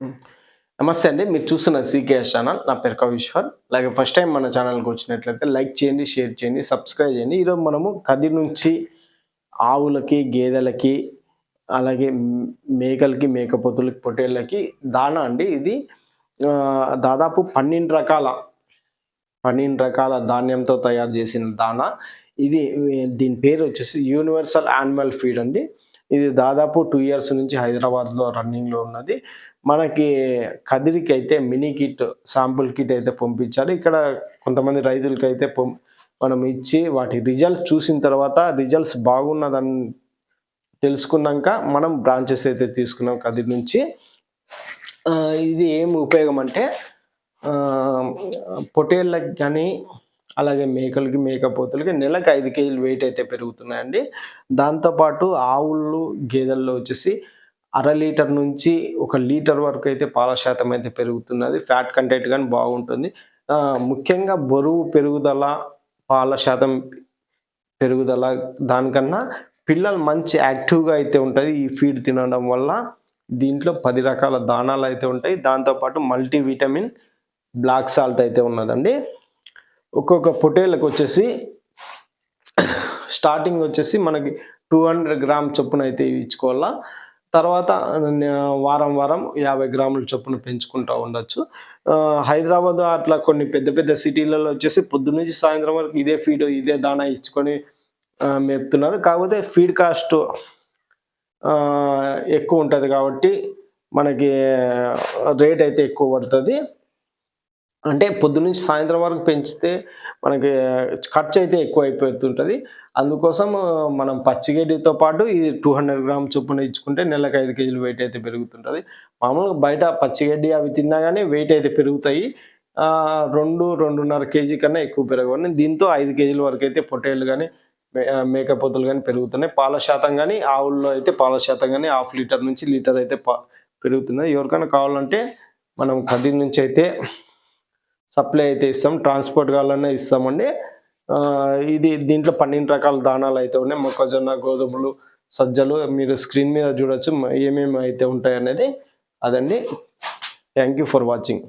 హ్మ్. నమస్తే అండి. మీరు చూస్తున్న సీకేఎస్ ఛానల్. నా పేరు కవిశ్వర్. అలాగే ఫస్ట్ టైమ్ మన ఛానల్‌కి వచ్చినట్లయితే లైక్ చేయండి, షేర్ చేయండి, సబ్స్క్రైబ్ చేయండి. ఈరోజు మనము కదిరి నుంచి ఆవులకి, గేదెలకి, అలాగే మేకలకి, మేకపోతులకి, పొట్టేళ్ళకి దానా అండి ఇది. దాదాపు 12 రకాల ధాన్యంతో తయారు చేసిన దానా. ఇది దీని పేరు వచ్చేసి యూనివర్సల్ యానిమల్ ఫీడ్ అండి. ఇది దాదాపు 2 ఇయర్స్ నుంచి హైదరాబాద్‌లో రన్నింగ్‌లో ఉన్నది. మనకి కదిరికైతే మినీ కిట్, శాంపుల్ కిట్ అయితే పంపించారు. ఇక్కడ కొంతమంది రైతులకైతే మనం ఇచ్చి వాటి రిజల్ట్స్ చూసిన తర్వాత రిజల్ట్స్ బాగున్నదని తెలుసుకున్నాక మనం బ్రాంచెస్ అయితే తీసుకున్నాం కదిరి నుంచి. ఇది ఏం ఉపయోగం అంటే పొట్టేళ్ళకి కానీ, అలాగే మేకలకి, మేకపోతులకి నెలకు 5 కేజీలు వెయిట్ అయితే పెరుగుతున్నాయండి. దాంతో పాటు ఆవులు, గేదెల్లో వచ్చేసి అర లీటర్ నుంచి 1 లీటర్ వరకు అయితే పాల శాతం అయితే పెరుగుతున్నది. ఫ్యాట్ కంటెంట్ గాని బాగుంటుంది. ముఖ్యంగా బరువు పెరుగుదల, పాల శాతం పెరుగుదల దానికన్నా పిల్లలు మంచి యాక్టివ్‌గా అయితే ఉంటది. ఈ ఫీడ్ తినడం వల్ల. దీంట్లో 10 రకాల దానాలైతే ఉంటాయి. దాంతో పాటు మల్టీ విటమిన్, బ్లాక్ సాల్ట్ అయితే ఉన్నదండి. ఒక్కొక్క పొట్టేళ్ళకొచ్చేసి స్టార్టింగ్ వచ్చేసి మనకి 200 గ్రామ్ చొప్పున అయితే ఇచ్చుకోవాలా. తర్వాత వారం వారం 50 గ్రాముల చొప్పున పెంచుకుంటా ఉండొచ్చు. హైదరాబాద్ అట్లా కొన్ని పెద్ద పెద్ద సిటీలలో వచ్చేసి పొద్దున్నుంచి సాయంత్రం వరకు ఇదే ఫీడ్, ఇదే దానా ఇచ్చుకొని మేపుతున్నారు. కాకపోతే ఫీడ్ కాస్ట్ ఎక్కువ ఉంటది కాబట్టి మనకి రేట్ అయితే ఎక్కువ పడతది. అంటే పొద్దున్నుంచి సాయంత్రం వరకు పెంచితే మనకి ఖర్చయితే ఎక్కువైపోతుంటది. అందుకోసం మనం పచ్చిగడ్డితో పాటు ఇది 200 గ్రామ్ చొప్పున ఇచ్చుకుంటే నెలకు 5 కేజీలు వెయిట్ అయితే పెరుగుతుంటది. మామూలుగా బయట పచ్చిగడ్డి అవి తిన్నా గాని వెయిట్ అయితే పెరుగుతాయి. 2, 2.5 కేజీ కన్నా ఎక్కువ పెరగవండి. దీంతో 5 కేజీల వరకైతే పొట్టేళ్ళు గాని, మేకపోతులు గాని పెరుగుతున్నాయి. పాల శాతం గాని ఆవుల్లో అయితే పాల శాతం గాని హాఫ్ లీటర్ నుంచి లీటర్ అయితే పెరుగుతున్నది. ఎవరికైనా కావాలంటే మనం కదిరి నుంచి అయితే సప్లై అయితే ఇస్తాం. ట్రాన్స్‌పోర్ట్ కావాలన్నా ఇస్తామండి. దీంట్లో 12 రకాల దానాలైతే ఉన్నాయి. మొక్కజొన్న, గోధుమలు, సజ్జలు మీరు స్క్రీన్ మీద చూడొచ్చు ఏమేమి అయితే ఉంటాయనేది. అదండి. Thank you for watching.